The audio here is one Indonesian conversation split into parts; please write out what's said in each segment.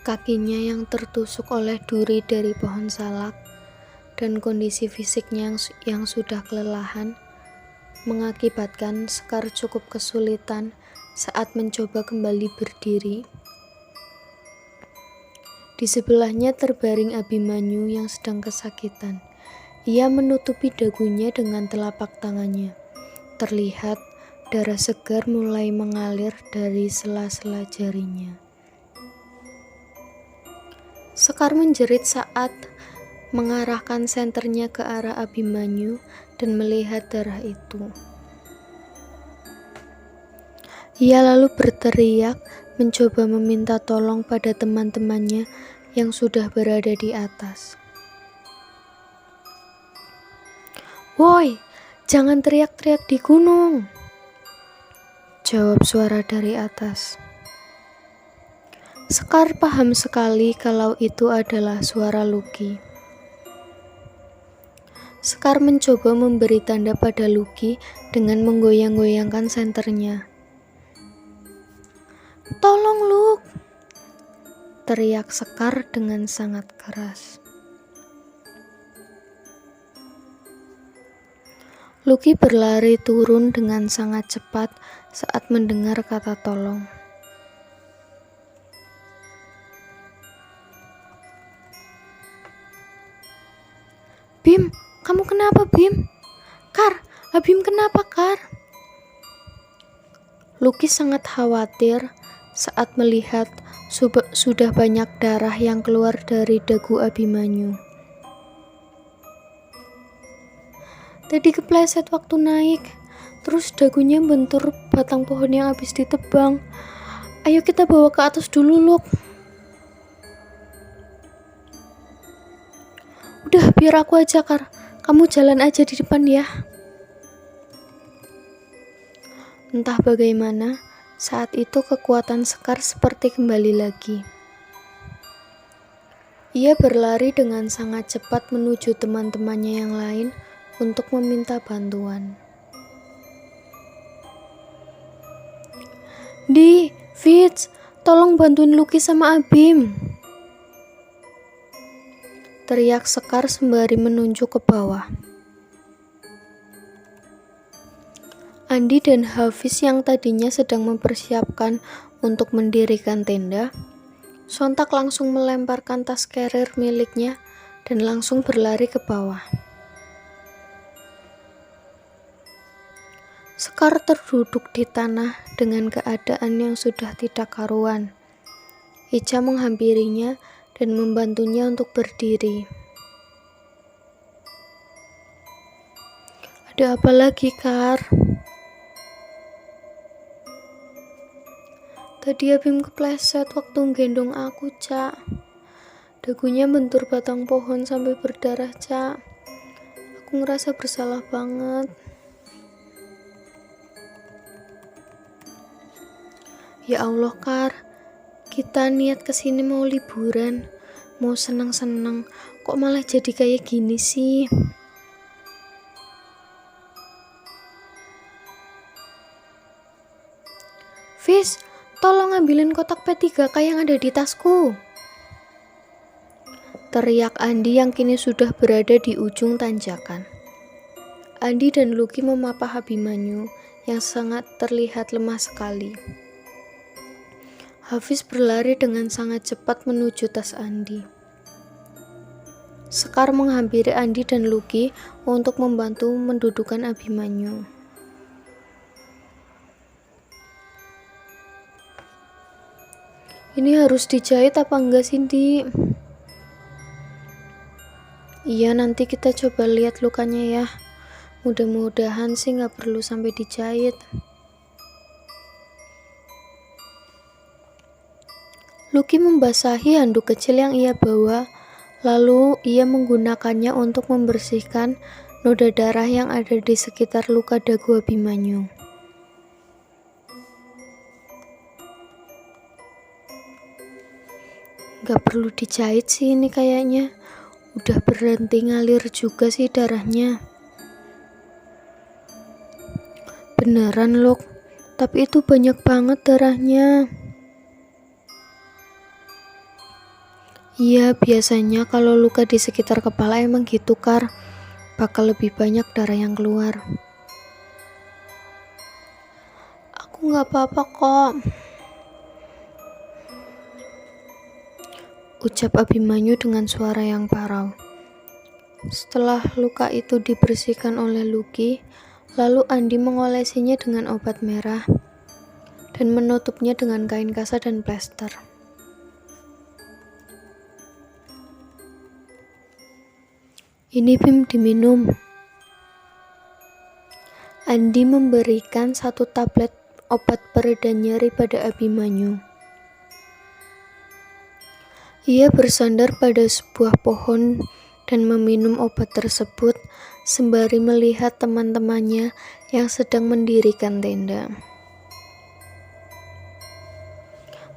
Kakinya yang tertusuk oleh duri dari pohon salak dan kondisi fisiknya yang sudah kelelahan mengakibatkan Sekar cukup kesulitan saat mencoba kembali berdiri. Di sebelahnya terbaring Abimanyu yang sedang kesakitan. Ia menutupi dagunya dengan telapak tangannya. Terlihat darah segar mulai mengalir dari sela-sela jarinya. Sekar menjerit saat mengarahkan senternya ke arah Abimanyu dan melihat darah itu. Ia lalu berteriak, mencoba meminta tolong pada teman-temannya yang sudah berada di atas. "Woi, jangan teriak-teriak di gunung," jawab suara dari atas. Sekar paham sekali kalau itu adalah suara Lucky. Sekar mencoba memberi tanda pada Lucky dengan menggoyang-goyangkan senternya. "Tolong, Luk!" teriak Sekar dengan sangat keras. Lucky berlari turun dengan sangat cepat saat mendengar kata tolong. "Bim, kamu kenapa, Bim? Kar, Abim kenapa, Kar?" Lucky sangat khawatir saat melihat sudah banyak darah yang keluar dari dagu Abimanyu. "Tadi kepleset waktu naik, terus dagunya bentur batang pohon yang habis ditebang. Ayo kita bawa ke atas dulu, Luk." "Udah, biar aku aja, Kar. Kamu jalan aja di depan ya." Entah bagaimana, saat itu kekuatan Sekar seperti kembali lagi. Ia berlari dengan sangat cepat menuju teman-temannya yang lain untuk meminta bantuan. "Di, Fitz, tolong bantuin Lucky sama Abim," teriak Sekar sembari menunjuk ke bawah. Andi dan Hafiz yang tadinya sedang mempersiapkan untuk mendirikan tenda, sontak langsung melemparkan tas carrier miliknya dan langsung berlari ke bawah. Sekar terduduk di tanah dengan keadaan yang sudah tidak karuan. Ica menghampirinya dan membantunya untuk berdiri. "Ada apa lagi, Kar?" "Tadi Abim kepleset waktu gendong aku, Cak. Dagunya bentur batang pohon sampai berdarah, Cak. Aku ngerasa bersalah banget." "Ya Allah, Kar. Kita niat kesini mau liburan, mau senang-senang. Kok malah jadi kayak gini sih?" "Fis, tolong ambilin kotak P3K yang ada di tasku," teriak Andi yang kini sudah berada di ujung tanjakan. Andi dan Lucky memapah Abimanyu yang sangat terlihat lemah sekali. Hafiz berlari dengan sangat cepat menuju tas Andi. Sekar menghampiri Andi dan Lucky untuk membantu mendudukan Abimanyu. "Ini harus dijahit apa enggak, Cindy?" "Iya, nanti kita coba lihat lukanya ya. Mudah-mudahan sih nggak perlu sampai dijahit." Lucky membasahi handuk kecil yang ia bawa, lalu ia menggunakannya untuk membersihkan noda darah yang ada di sekitar luka dagu Abimanyu. "Gak perlu dijahit sih ini kayaknya. Udah berhenti ngalir juga sih darahnya." "Beneran, Luk. Tapi itu banyak banget darahnya." Iya, biasanya kalau luka di sekitar kepala emang gitu, Kar. Bakal lebih banyak darah yang keluar. Aku nggak apa-apa kok, ucap Abimanyu dengan suara yang parau. Setelah luka itu dibersihkan oleh Lucky, lalu Andi mengolesinya dengan obat merah dan menutupnya dengan kain kasa dan plester. Ini Bim, diminum. Andi memberikan 1 tablet obat pereda nyeri pada Abimanyu. Ia bersandar pada sebuah pohon dan meminum obat tersebut sembari melihat teman-temannya yang sedang mendirikan tenda.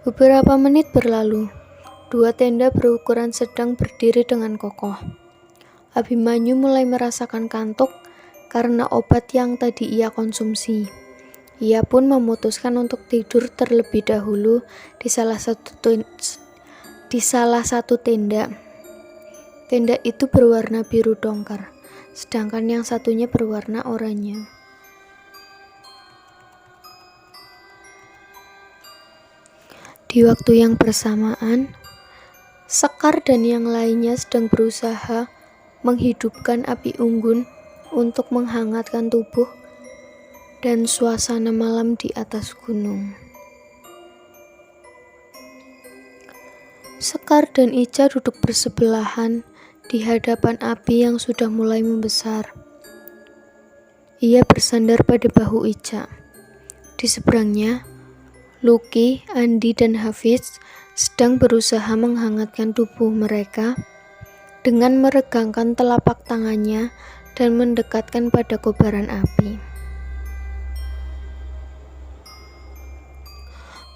Beberapa menit berlalu, 2 tenda berukuran sedang berdiri dengan kokoh. Abimanyu mulai merasakan kantuk karena obat yang tadi ia konsumsi. Ia pun memutuskan untuk tidur terlebih dahulu di salah satu tenda. Tenda itu berwarna biru dongker, sedangkan yang satunya berwarna oranye. Di waktu yang bersamaan, Sekar dan yang lainnya sedang berusaha menghidupkan api unggun untuk menghangatkan tubuh dan suasana malam di atas gunung. Sekar dan Ica duduk bersebelahan di hadapan api yang sudah mulai membesar. Ia bersandar pada bahu Ica. Di seberangnya, Lucky, Andi, dan Hafiz sedang berusaha menghangatkan tubuh mereka dengan meregangkan telapak tangannya dan mendekatkan pada kobaran api.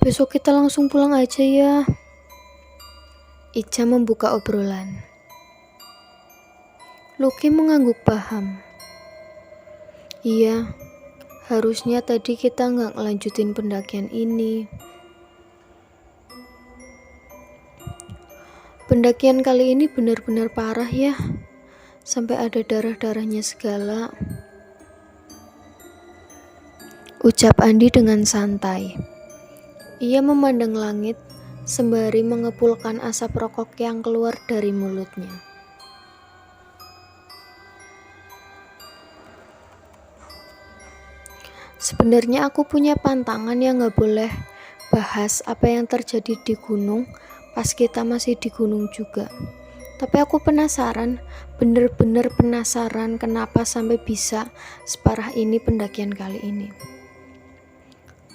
Besok kita langsung pulang aja ya. Ica membuka obrolan. Lucky mengangguk paham. Iya, harusnya tadi kita nggak ngelanjutin pendakian ini. Pendakian kali ini benar-benar parah ya, sampai ada darah-darahnya segala. Ucap Andi dengan santai. Ia memandang langit sembari mengepulkan asap rokok yang keluar dari mulutnya. Sebenarnya aku punya pantangan yang gak boleh bahas apa yang terjadi di gunung pas kita masih di gunung juga. Tapi aku penasaran, bener-bener penasaran kenapa sampai bisa separah ini pendakian kali ini.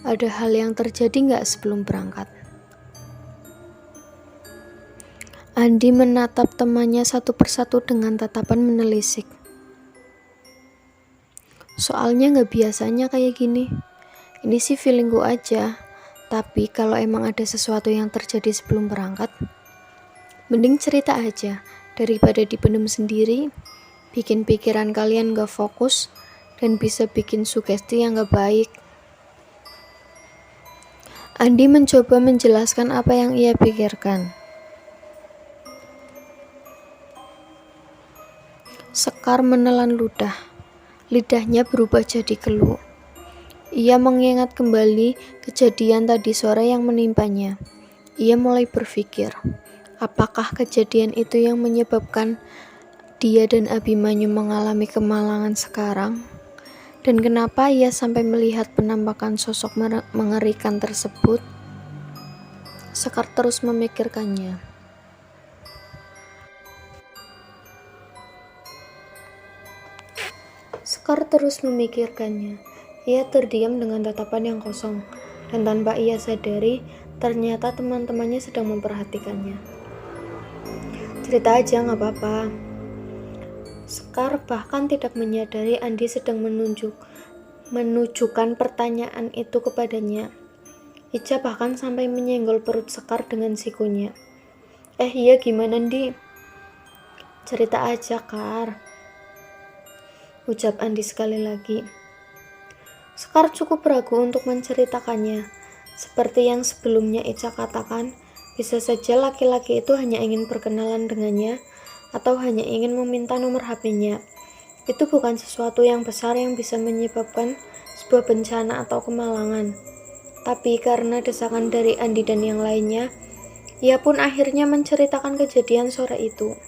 Ada hal yang terjadi gak sebelum berangkat? Andi menatap temannya satu persatu dengan tatapan menelisik. Soalnya gak biasanya kayak gini. Ini sih feelingku aja. Tapi kalau emang ada sesuatu yang terjadi sebelum berangkat, mending cerita aja daripada dipendam sendiri, bikin pikiran kalian gak fokus, dan bisa bikin sugesti yang gak baik. Andi mencoba menjelaskan apa yang ia pikirkan. Sekar menelan ludah. Lidahnya berubah jadi keluh. Ia mengingat kembali kejadian tadi sore yang menimpanya. Ia mulai berpikir, apakah kejadian itu yang menyebabkan dia dan Abimanyu mengalami kemalangan sekarang? Dan kenapa ia sampai melihat penampakan sosok mengerikan tersebut? Sekar terus memikirkannya. Ia terdiam dengan tatapan yang kosong, dan tanpa ia sadari, ternyata teman-temannya sedang memperhatikannya. Cerita aja, gak apa-apa. Sekar bahkan tidak menyadari Andi sedang menunjukkan pertanyaan itu kepadanya. Ica bahkan sampai menyenggol perut Sekar dengan sikunya. Iya gimana, Andi? Cerita aja, Kar. Ucap Andi sekali lagi. Sekar cukup ragu untuk menceritakannya. Seperti yang sebelumnya Ica katakan, Bisa saja laki-laki itu hanya ingin berkenalan dengannya atau hanya ingin meminta nomor HP-nya. Itu bukan sesuatu yang besar yang bisa menyebabkan sebuah bencana atau kemalangan. Tapi karena desakan dari Andi dan yang lainnya, ia pun akhirnya menceritakan kejadian sore itu.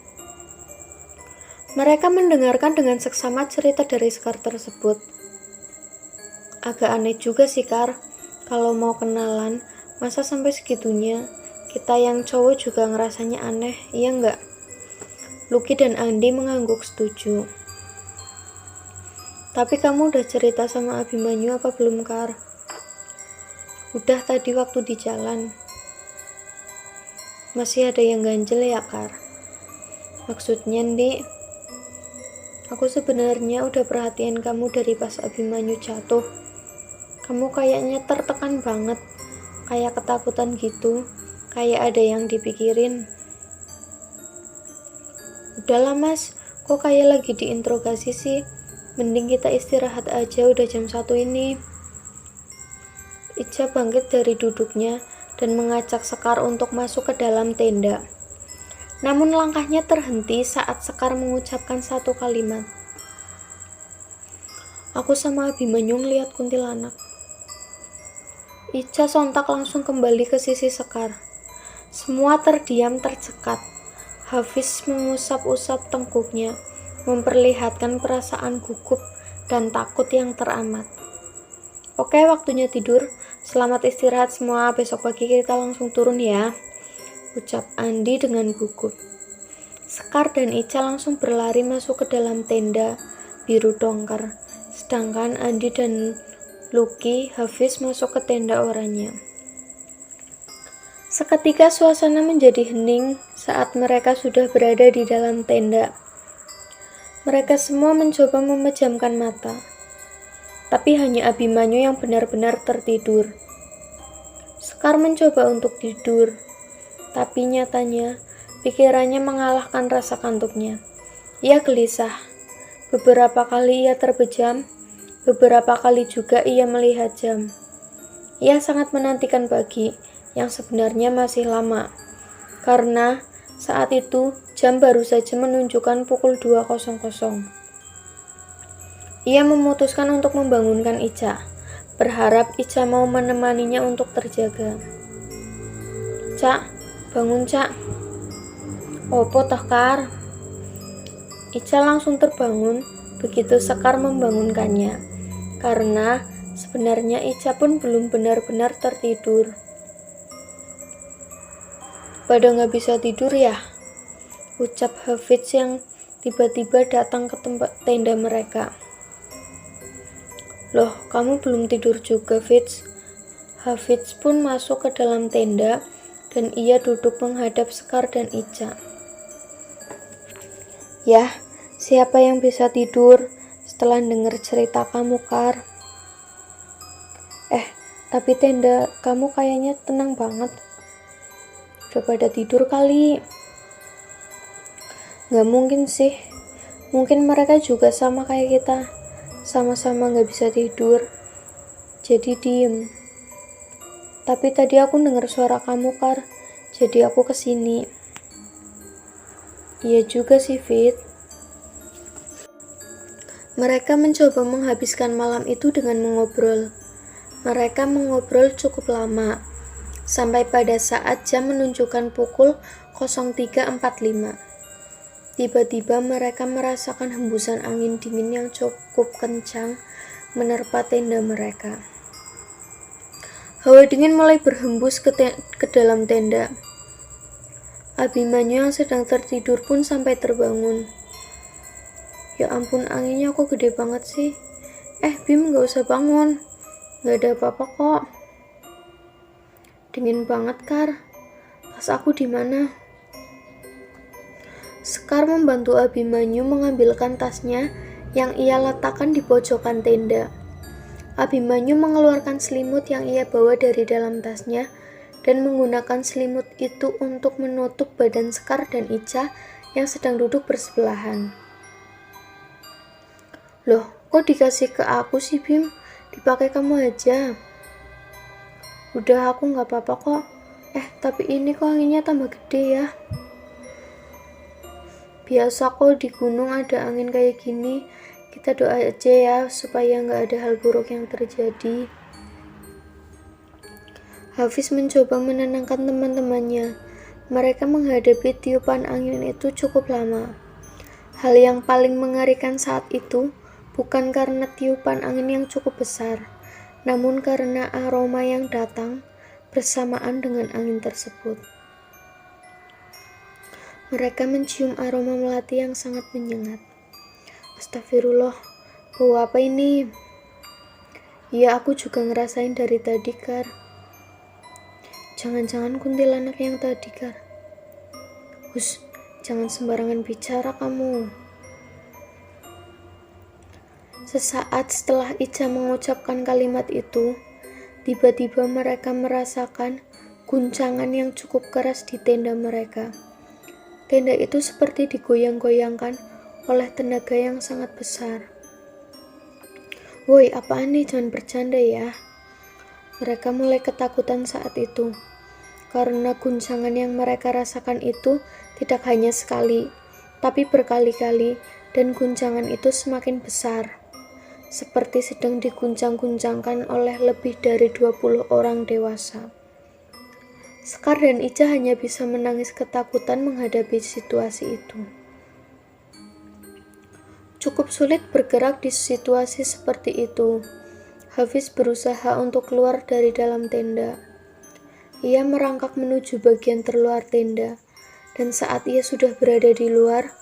Mereka mendengarkan dengan seksama cerita dari Sekar tersebut. Agak aneh juga sih, Kar. Kalau mau kenalan, masa sampai segitunya? Kita yang cowok juga ngerasanya aneh, iya nggak? Lucky dan Andi mengangguk setuju. Tapi kamu udah cerita sama Abimanyu apa belum, Kar? Udah tadi waktu di jalan. Masih ada yang ganjel ya, Kar? Maksudnya, Ndi, aku sebenarnya udah perhatiin kamu dari pas Abimanyu jatuh. Kamu kayaknya tertekan banget, kayak ketakutan gitu, kayak ada yang dipikirin. Udahlah mas, kok kayak lagi diinterogasi sih? Mending kita istirahat aja, udah jam 1 ini. Ica bangkit dari duduknya dan mengajak Sekar untuk masuk ke dalam tenda. Namun langkahnya terhenti saat Sekar mengucapkan satu kalimat. Aku sama Abimanyu ngeliat kuntilanak. Ica sontak langsung kembali ke sisi Sekar. Semua terdiam tercekat. Hafiz mengusap-usap tengkuknya, memperlihatkan perasaan gugup dan takut yang teramat. Oke, waktunya tidur. Selamat istirahat semua, besok pagi kita langsung turun ya, ucap Andi dengan gugup. Sekar dan Ica langsung berlari masuk ke dalam tenda biru dongker, sedangkan Andi dan Lucky Hafiz masuk ke tenda oranye. Seketika suasana menjadi hening saat mereka sudah berada di dalam tenda. Mereka semua mencoba memejamkan mata. Tapi hanya Abimanyu yang benar-benar tertidur. Sekar mencoba untuk tidur, tapi nyatanya pikirannya mengalahkan rasa kantuknya. Ia gelisah. Beberapa kali ia terbejam, beberapa kali juga ia melihat jam. Ia sangat menantikan pagi, yang sebenarnya masih lama. Karena saat itu jam baru saja menunjukkan pukul 2.00. Ia memutuskan untuk membangunkan Ica, berharap Ica mau menemaninya untuk terjaga. Cak, bangun Cak. Opo toh Kar? Ica langsung terbangun begitu Sekar membangunkannya, karena sebenarnya Ica pun belum benar-benar tertidur. Pada nggak bisa tidur ya? Ucap Hafiz yang tiba-tiba datang ke tempat tenda mereka. Loh, kamu belum tidur juga, Fitz? Hafiz pun masuk ke dalam tenda dan ia duduk menghadap Sekar dan Ica. Yah, siapa yang bisa tidur setelah dengar cerita kamu, Kar? Tapi tenda kamu kayaknya tenang banget. Udah pada tidur kali. Gak mungkin sih. Mungkin mereka juga sama kayak kita. Sama-sama gak bisa tidur, jadi diem. Tapi tadi aku dengar suara kamu, Kar, jadi aku kesini. Iya juga sih, Fit. Mereka mencoba menghabiskan malam itu dengan mengobrol. Mereka mengobrol cukup lama, sampai pada saat jam menunjukkan pukul 03.45. Tiba-tiba mereka merasakan hembusan angin dingin yang cukup kencang menerpa tenda mereka. Hawa dingin mulai berhembus ke dalam tenda. Abimanyu yang sedang tertidur pun sampai terbangun. Ya ampun, anginnya kok gede banget sih. Bim, gak usah bangun. Gak ada apa-apa kok. Dingin banget, Kar. Tas aku di mana? Sekar membantu Abimanyu mengambilkan tasnya yang ia letakkan di pojokan tenda. Abimanyu mengeluarkan selimut yang ia bawa dari dalam tasnya dan menggunakan selimut itu untuk menutup badan Sekar dan Ica yang sedang duduk bersebelahan. Loh, kok dikasih ke aku sih, Bim? Dipakai kamu aja. Udah, aku gak apa-apa kok. Tapi ini kok anginnya tambah gede ya. Biasa kok di gunung ada angin kayak gini. Kita doa aja ya supaya nggak ada hal buruk yang terjadi. Hafiz mencoba menenangkan teman-temannya. Mereka menghadapi tiupan angin itu cukup lama. Hal yang paling mengerikan saat itu bukan karena tiupan angin yang cukup besar, namun karena aroma yang datang bersamaan dengan angin tersebut. Mereka mencium aroma melati yang sangat menyengat. Astagfirullah, bau apa ini? Ya, aku juga ngerasain dari tadi, Kar. Jangan-jangan kuntilanak yang tadi, Kar. Hus, jangan sembarangan bicara kamu. Sesaat setelah Ica mengucapkan kalimat itu, tiba-tiba mereka merasakan guncangan yang cukup keras di tenda mereka. Tenda itu seperti digoyang-goyangkan oleh tenaga yang sangat besar. Woi, apaan nih? Jangan bercanda ya. Mereka mulai ketakutan saat itu, karena guncangan yang mereka rasakan itu tidak hanya sekali, tapi berkali-kali, dan guncangan itu semakin besar, seperti sedang diguncang-guncangkan oleh lebih dari 20 orang dewasa. Sekar dan Ica hanya bisa menangis ketakutan menghadapi situasi itu. Cukup sulit bergerak di situasi seperti itu. Hafiz berusaha untuk keluar dari dalam tenda. Ia merangkak menuju bagian terluar tenda, dan saat ia sudah berada di luar,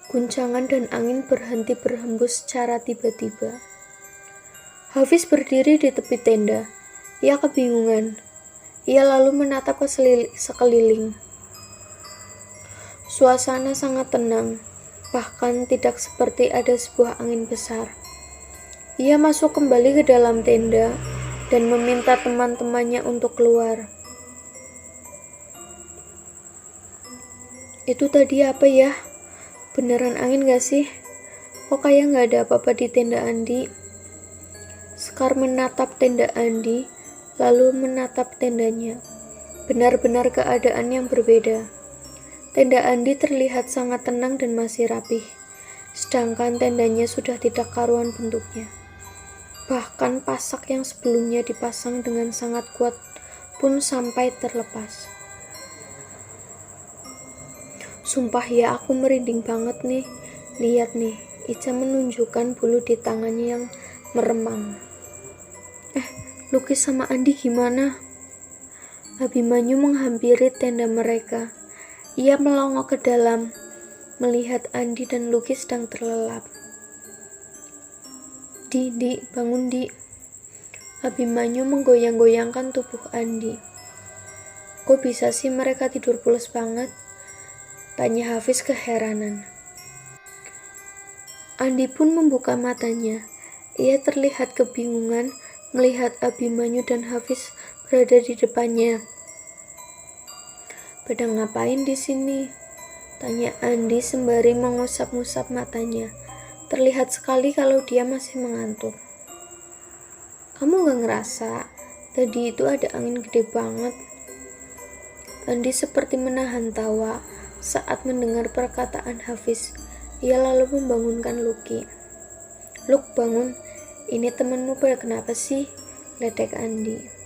guncangan dan angin berhenti berhembus secara tiba-tiba. Hafiz berdiri di tepi tenda. Ia kebingungan. Ia lalu menatap ke sekeliling. Suasana sangat tenang, bahkan tidak seperti ada sebuah angin besar. Ia masuk kembali ke dalam tenda dan meminta teman-temannya untuk keluar. Itu tadi apa ya? Beneran angin gak sih? Kok kayak gak ada apa-apa di tenda Andi? Sekar menatap tenda Andi, lalu menatap tendanya. Benar-benar keadaan yang berbeda. Tenda Andi terlihat sangat tenang dan masih rapih, sedangkan tendanya sudah tidak karuan bentuknya. Bahkan pasak yang sebelumnya dipasang dengan sangat kuat pun sampai terlepas. Sumpah ya, aku merinding banget nih. Lihat nih, Ica menunjukkan bulu di tangannya yang meremang. Luki sama Andi gimana? Abimanyu menghampiri tenda mereka. Ia melongo ke dalam, melihat Andi dan Luki sedang terlelap. Di, bangun Di. Abimanyu menggoyang-goyangkan tubuh Andi. Kok bisa sih mereka tidur pulas banget? Tanya Hafiz keheranan. Andi pun membuka matanya. Ia terlihat kebingungan melihat Abimanyu dan Hafiz berada di depannya. Pada ngapain di sini? Tanya Andi sembari mengusap-ngusap matanya. Terlihat sekali kalau dia masih mengantuk. Kamu gak ngerasa tadi itu ada angin gede banget? Andi seperti menahan tawa saat mendengar perkataan Hafiz. Ia lalu membangunkan Luki. Luk, bangun. Ini temenmu pada kenapa sih? Ledek Andi.